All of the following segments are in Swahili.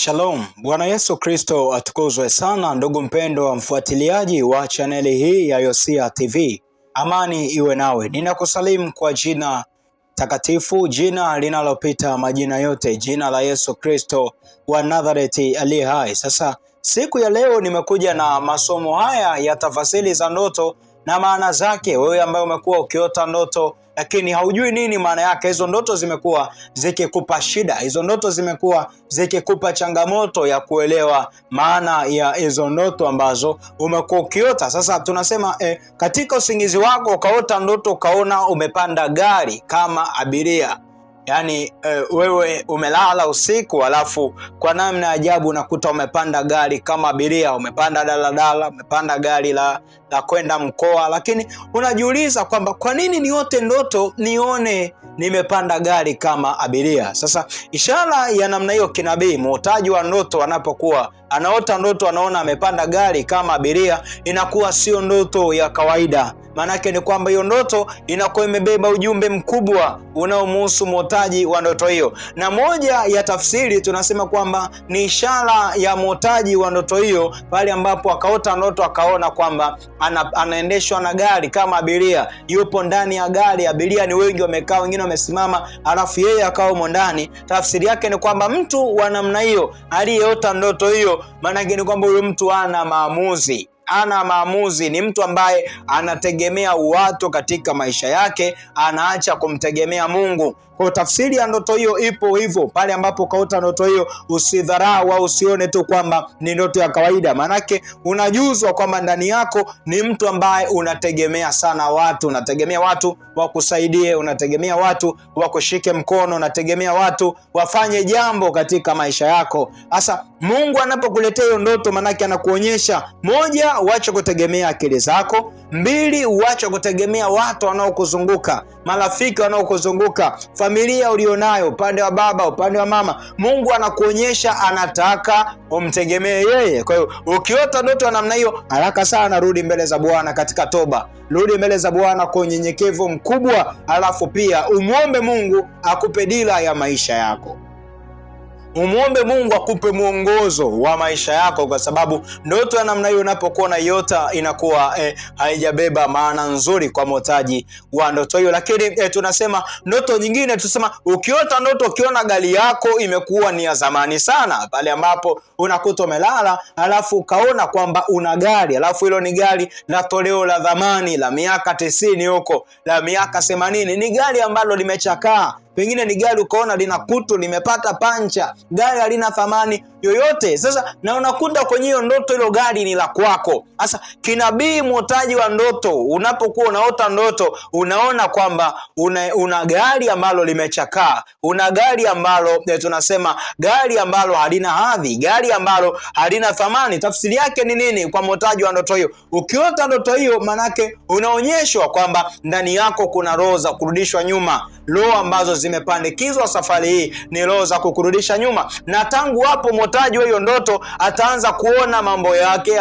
Shalom, Bwana Yesu Kristo atukuzwe sana, ndugu mpendo wa mfuatiliaji wa chaneli hii ya Yosia TV. Amani iwe nawe. Ninakusalimu kwa jina takatifu, jina linalopita majina yote, jina la Yesu Kristo wa Nazareti aliye hai. Sasa siku ya leo nimekuja na masomo haya ya tafasiri za ndoto na maana zake. Wewe ambaye umekuwa ukiota ndoto lakini haujui nini maana yake, hizo ndoto zimekuwa zikikupa shida, hizo ndoto zimekuwa zikikupa changamoto ya kuelewa maana ya hizo ndoto ambazo umekuwa ukiota. Sasa tunasema katika usingizi wako ukaota ndoto ukaona umepanda gari kama abiria. Yaani wewe umelala usiku alafu kwa namna ajabu unakuta umepanda gari kama abiria, umepanda daladala, umepanda gari la kwenda mkoa, lakini unajiuliza kwamba kwa nini niote ndoto nione nimepanda gari kama abiria. Sasa ishara ya namna hiyo kinabii, muotaji wa ndoto anapokuwa anaota ndoto anaona amepanda gari kama abiria, inakuwa sio ndoto ya kawaida. Maanake ni kwamba hiyo ndoto inakuwa imebeba ujumbe mkubwa unaomhusu muotaji wa ndoto hiyo. Na moja ya tafsiri tunasema kwamba ni ishara ya muotaji wa ndoto hiyo pale ambapo akaota ndoto akaona kwamba anaendeshwa na gari kama abiria, yupo ndani ya gari, abiria ni wengi wamekaa, wengine wamesimama, alafu yeye akawa humo ndani. Tafsiri yake ni kwamba mtu wa namna hiyo aliyeota ndoto hiyo, maanake ni kwamba huyo mtu ana maamuzi, ni mtu ambaye anategemea watu katika maisha yake, anaacha kumtegemea Mungu. Kwa tafsiri ya ndoto hiyo ipo hivyo. Pale ambapo kaota ndoto hiyo, usidharau au usione tu kwamba ni ndoto ya kawaida. Manake unajuzwa kwamba ndani yako ni mtu ambaye unategemea sana watu, unategemea watu wakusaidie, unategemea watu wakushike mkono, unategemea watu wafanye jambo katika maisha yako. Sasa Mungu anapokuletea hiyo ndoto, manake anakuonyesha, moja, uache kutegemea akili zako; mbili, uache kutegemea watu wanaokuzunguka, marafiki wanaokuzunguka, familia ulionayo, upande wa baba, upande wa mama. Mungu anakuonyesha anataka umtegemee yeye. Kwa hiyo ukiota ndoto ya namna hiyo, haraka sana rudi mbele za Bwana katika toba, rudi mbele za Bwana kwa unyenyekevu mkubwa, alafu pia umuombe Mungu akupe dira ya maisha yako. Umuombe Mungu akupe mwongozo wa maisha yako, kwa sababu ndoto ya namna hiyo unapokuwa na iota inakuwa haijabeba maana nzuri kwa muotaji wa ndoto hiyo. Lakini tunasema ndoto nyingine, tunasema ukiota ndoto ukiona gari yako imekuwa ni ya zamani sana, pale ambapo unakuta umelala alafu ukaona kwamba una gari, alafu hilo ni gari la toleo la zamani la miaka 90 huko, la miaka 80, ni gari ambalo limechakaa. Pengine ni gari ukaona lina kutu, limepata pancha, gari halina thamani yoyote. Sasa na unakuta kwenye hiyo ndoto hilo gari ni la kwako. Sasa kinabii, muotaji wa ndoto, unapokuwa unaota ndoto unaona kwamba una gari ambalo limechakaa, una gari ambalo tunasema gari ambalo halina hadhi, gari ambalo halina thamani. Tafsiri yake ni nini kwa muotaji wa ndoto hiyo? Ukiota ndoto hiyo, manake unaonyeshwa kwamba ndani yako kuna roho za kurudishwa nyuma, roho ambazo zimepandikizwa safari hii ni roho za kukurudisha nyuma. Na tangu hapo muotaji wa hiyo ndoto ataanza kuona mambo yake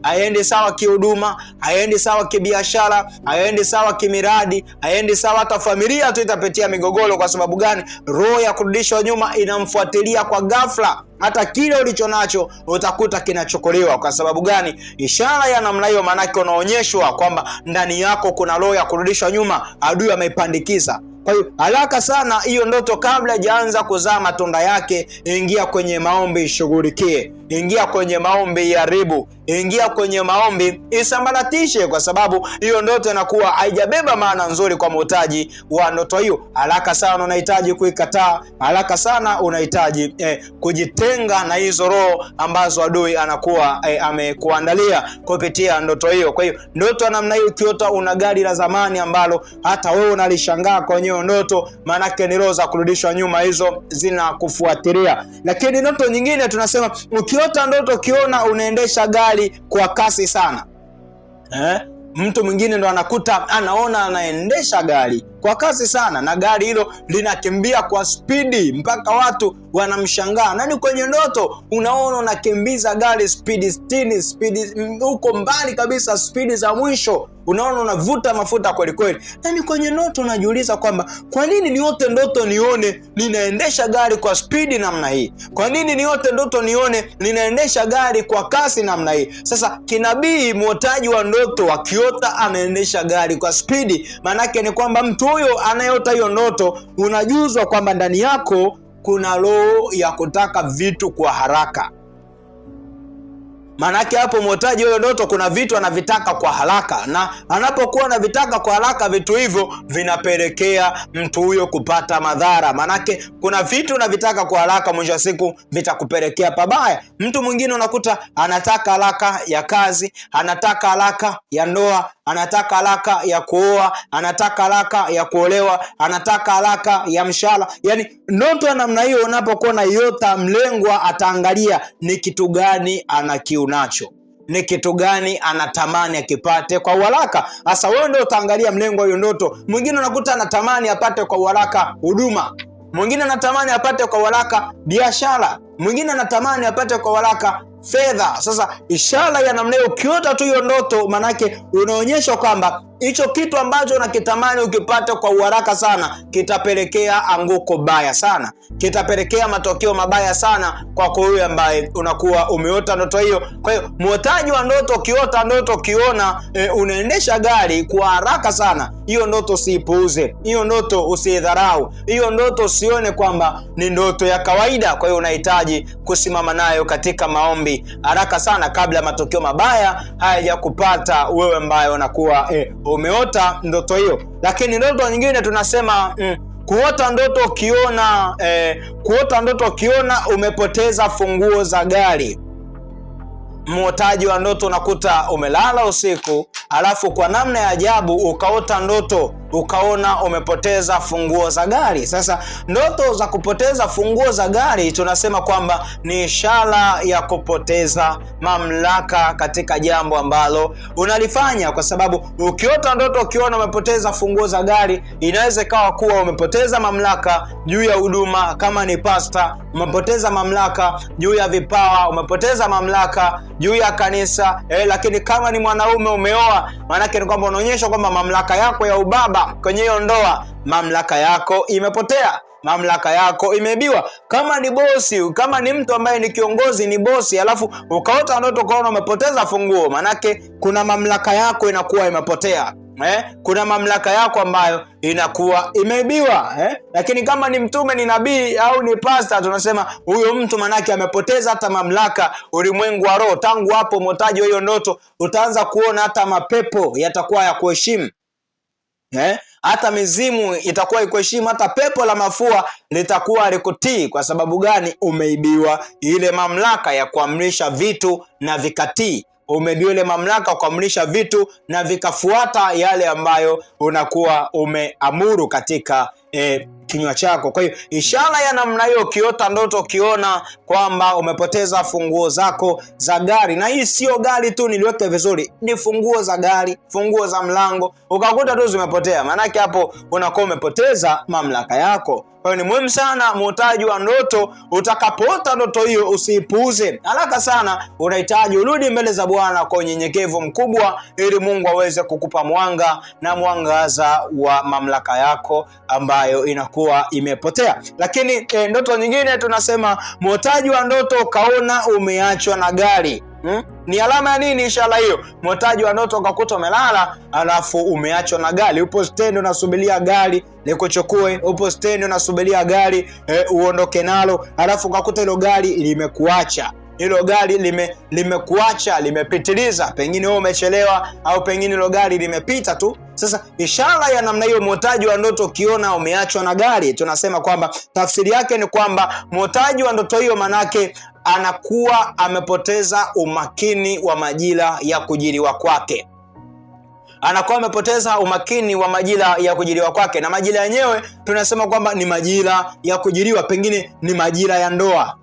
haendi sawa kihuduma, haendi sawa kibiashara, haendi sawa kimiradi, haendi sawa, hata familia tu itapitia migogoro. Kwa sababu gani? Roho ya kurudishwa nyuma inamfuatilia kwa ghafla. Hata kile ulicho nacho utakuta kinachukuliwa. Kwa sababu gani? Ishara ya namna hiyo, manake unaonyeshwa kwamba ndani yako kuna roho ya kurudishwa nyuma, adui ameipandikiza. Kwa hiyo haraka sana hiyo ndoto, kabla hajaanza kuzaa matunda yake, ingia kwenye maombi ishughulikie, ingia kwenye maombi iharibu, ingia kwenye maombi isambaratishe, kwa sababu hiyo ndoto inakuwa haijabeba maana nzuri kwa muotaji wa ndoto hiyo. Haraka sana unahitaji kuikataa, haraka sana unahitaji kujitenga na hizo roho ambazo adui anakuwa amekuandalia kupitia ndoto hiyo. Kwa hiyo ndoto ya namna hiyo ukiota una gari la zamani ambalo hata wewe unalishangaa kwenye ndoto, manake ni roho za kurudishwa nyuma, hizo zinakufuatilia. Lakini ndoto nyingine tunasema ukiota ndoto ukiona unaendesha gari kwa kasi sana, mtu mwingine ndo anakuta anaona anaendesha gari kwa kasi sana, na gari hilo linakimbia kwa spidi mpaka watu wanamshangaa. Nani kwenye ndoto unaona unakimbiza gari spidi 60, spidi huko mbali kabisa, spidi za mwisho, unaona unavuta mafuta kweli kweli. Nani kwenye ndoto unajiuliza kwamba kwa nini niote ndoto nione ninaendesha gari kwa spidi namna hii? Kwa nini niote ndoto nione ninaendesha gari kwa kasi namna hii? Sasa kinabii mwotaji wa ndoto akiota anaendesha gari kwa spidi, maanake ni kwamba mtu huyo anayeota hiyo ndoto unajuzwa kwamba ndani yako kuna roho ya kutaka vitu kwa haraka. Maanake hapo mwotaji huyo ndoto kuna vitu anavitaka kwa haraka, na anapokuwa anavitaka kwa haraka vitu hivyo vinapelekea mtu huyo kupata madhara. Maanake kuna vitu unavitaka kwa haraka, mwisho wa siku vitakupelekea pabaya. Mtu mwingine unakuta anataka haraka ya kazi, anataka haraka ya ndoa, anataka haraka ya kuoa, anataka haraka ya kuolewa, anataka haraka ya mshahara. Yani ndoto ya namna hiyo unapokuwa na yota, mlengwa ataangalia ni kitu gani anakiunacho, ni kitu gani anatamani akipate kwa haraka. Sasa wewe ndio utaangalia mlengwa hiyo ndoto. Mwingine unakuta anatamani apate kwa haraka huduma, mwingine anatamani apate kwa haraka biashara, mwingine anatamani apate kwa haraka fedha. Sasa ishara ya namna hiyo ukiota tu hiyo ndoto, manake unaonyesha kwamba hicho kitu ambacho unakitamani ukipata kwa haraka sana kitapelekea anguko baya sana, kitapelekea matokeo mabaya sana kwa huyo ambaye unakuwa umeota ndoto hiyo. Kwa hiyo mwotaji wa ndoto ukiota ndoto ukiona unaendesha gari kwa haraka sana, hiyo ndoto usiipuuze, hiyo ndoto usidharau, hiyo ndoto usione kwamba ni ndoto ya kawaida. Kwa hiyo unahitaji kusimama nayo katika maombi haraka sana kabla matokeo mabaya hayajakupata wewe ambaye unakuwa umeota ndoto hiyo. Lakini ndoto nyingine tunasema kuota ndoto ukiona umepoteza funguo za gari. Mwotaji wa ndoto unakuta umelala usiku, alafu kwa namna ya ajabu ukaota ndoto ukaona umepoteza funguo za gari. Sasa ndoto za kupoteza funguo za gari tunasema kwamba ni ishara ya kupoteza mamlaka katika jambo ambalo unalifanya, kwa sababu ukiota ndoto ukiona umepoteza funguo za gari, inaweza ikawa kuwa umepoteza mamlaka juu ya huduma. Kama ni pasta, umepoteza mamlaka juu ya vipawa, umepoteza mamlaka juu ya kanisa. Lakini kama ni mwanaume umeoa, maanake ni kwamba unaonyesha kwamba mamlaka yako ya ubaba kwenye hiyo ndoa, mamlaka yako imepotea, mamlaka yako imeibiwa. Kama ni bosi, kama ni mtu ambaye ni kiongozi, ni bosi, alafu ukaota ndoto ukaona umepoteza funguo, manake kuna mamlaka yako inakuwa imepotea. Kuna mamlaka yako ambayo inakuwa imeibiwa. Lakini kama ni mtume, ni nabii au ni pasta, tunasema huyo mtu manake amepoteza hata mamlaka ulimwengu wa roho. Tangu hapo mwotaji wa hiyo ndoto utaanza kuona hata mapepo yatakuwa ya kuheshimu. Hata mizimu itakuwa ikuheshimu, hata pepo la mafua litakuwa likutii. Kwa sababu gani? Umeibiwa ile mamlaka ya kuamrisha vitu na vikatii. Umeibiwa ile mamlaka kuamrisha vitu na vikafuata yale ambayo unakuwa umeamuru katika kinywa chako. Kwa hiyo ishara ya namna hiyo ukiota ndoto ukiona kwamba umepoteza funguo zako za gari, na hii sio gari tu, niliweke vizuri, ni funguo za gari, funguo za mlango, ukakuta tu zimepotea, maanake hapo unakuwa umepoteza mamlaka yako. Kwa hiyo ni muhimu sana mwotaji wa ndoto, utakapoota ndoto hiyo usiipuuze. Haraka sana unahitaji urudi mbele za Bwana kwa unyenyekevu mkubwa, ili Mungu aweze kukupa mwanga na mwangaza wa mamlaka yako ambayo inakuwa imepotea. Lakini ndoto nyingine tunasema mwotaji wa ndoto kaona umeachwa na gari. Ni alama ya nini ishara hiyo? Mwotaji wa ndoto ukakuta umelala alafu umeachwa na gari. Upo stendi unasubiria gari likuchukue, upo stendi unasubiria gari uondoke nalo, alafu ukakuta hilo gari limekuacha. Hilo gari limekuacha, limepitiliza, pengine wewe umechelewa au pengine hilo gari limepita tu. Sasa ishara ya namna hiyo mwotaji wa ndoto ukiona umeachwa na gari, tunasema kwamba tafsiri yake ni kwamba mwotaji wa ndoto hiyo manake anakuwa amepoteza umakini wa majira ya kujiliwa kwake. Anakuwa amepoteza umakini wa majira ya kujiliwa kwake, na majira yenyewe tunasema kwamba ni majira ya kujiliwa, pengine ni majira ya ndoa,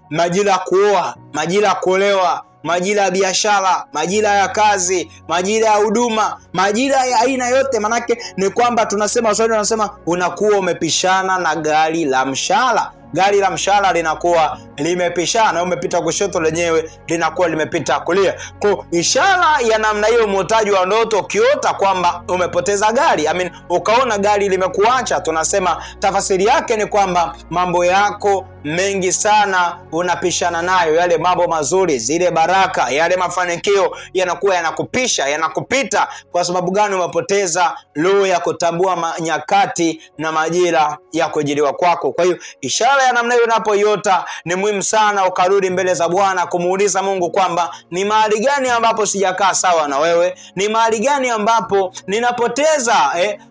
majira ya kuoa, majira ya kuolewa, majira ya biashara, majira ya kazi, majira ya huduma, majira ya aina yote. Manake ni kwamba tunasema, Waswahili wanasema unakuwa umepishana na gari la mshahara. Gari la mshahara linakuwa limepishana, umepita kushoto, lenyewe linakuwa limepita kulia. Kwa ishara ya namna hiyo, mwotaji wa ndoto, ukiota kwamba umepoteza gari, ukaona gari limekuacha, tunasema tafasiri yake ni kwamba mambo yako mengi sana unapishana nayo. Yale mambo mazuri, zile baraka, yale mafanikio yanakuwa yanakupisha, yanakupita. Kwa sababu gani? Umepoteza roho ya kutambua nyakati na majira ya kujiliwa kwako. Kwa hiyo ishara ya namna hiyo unapoiota, ni muhimu sana ukarudi mbele za Bwana kumuuliza Mungu kwamba ni mahali gani ambapo sijakaa sawa na wewe, ni mahali gani ambapo ninapoteza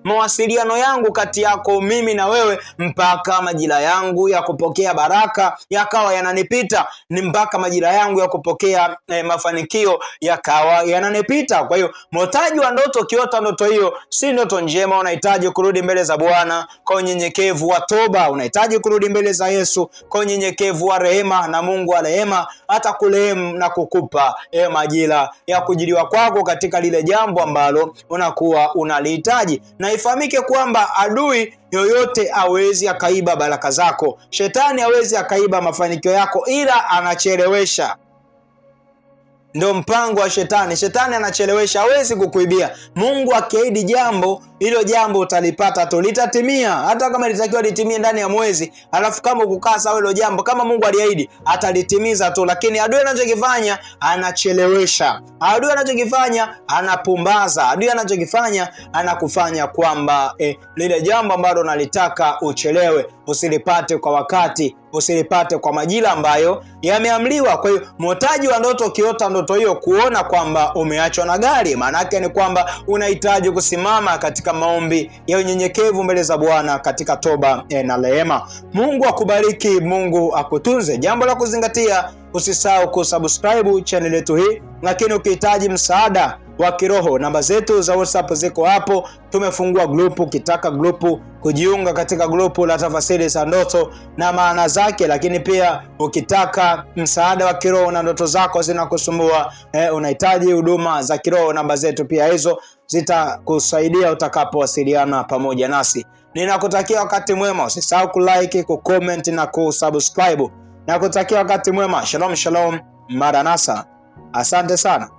mawasiliano yangu kati yako mimi na wewe, mpaka majira yangu ya kupokea baraka yakawa yananipita, ni mpaka majira yangu ya kupokea mafanikio yakawa yananipita. Kwa hiyo mwotaji wa ndoto, ukiota ndoto hiyo, si ndoto njema. Unahitaji kurudi mbele za Bwana kwa unyenyekevu wa toba, unahitaji kurudi mbele za Yesu kwa unyenyekevu wa rehema, na Mungu wa rehema atakurehemu na kukupa majira ya kujiliwa kwako katika lile jambo ambalo unakuwa unalihitaji. Na ifahamike kwamba adui yoyote hawezi akaiba baraka zako. Shetani hawezi akaiba mafanikio yako, ila anachelewesha. Ndio mpango wa shetani. Shetani anachelewesha, hawezi kukuibia. Mungu akiahidi jambo, hilo jambo utalipata tu, litatimia. Hata kama litakiwa litimie ndani ya mwezi, alafu kama ukukaa sawa hilo jambo, kama Mungu aliahidi, atalitimiza tu. Lakini adui anachokifanya, anachelewesha. Adui anachokifanya, anapumbaza. Adui anachokifanya, anakufanya kwamba lile jambo ambalo unalitaka uchelewe, usilipate kwa wakati, usilipate kwa majira ambayo yameamliwa. Kwa hiyo mwotaji wa ndoto, ukiota ndoto hiyo, kuona kwamba umeachwa na gari, maana yake ni kwamba unahitaji kusimama katika maombi ya unyenyekevu mbele za Bwana katika toba na rehema. Mungu akubariki, Mungu akutunze. Jambo la kuzingatia, usisahau kusubscribe channel yetu hii. Lakini ukihitaji msaada wa kiroho, namba zetu za WhatsApp ziko hapo. Tumefungua grupu, ukitaka grupu kujiunga katika grupu la tafasiri za ndoto na maana zake. Lakini pia ukitaka msaada wa kiroho na ndoto zako zinakusumbua, unahitaji huduma za kiroho, namba zetu pia hizo zitakusaidia utakapowasiliana pamoja nasi. Ninakutakia wakati mwema, usisahau kulike, kucomment na kusubscribe. Nakutakia wakati mwema. Shalom shalom, Maranatha. Asante sana.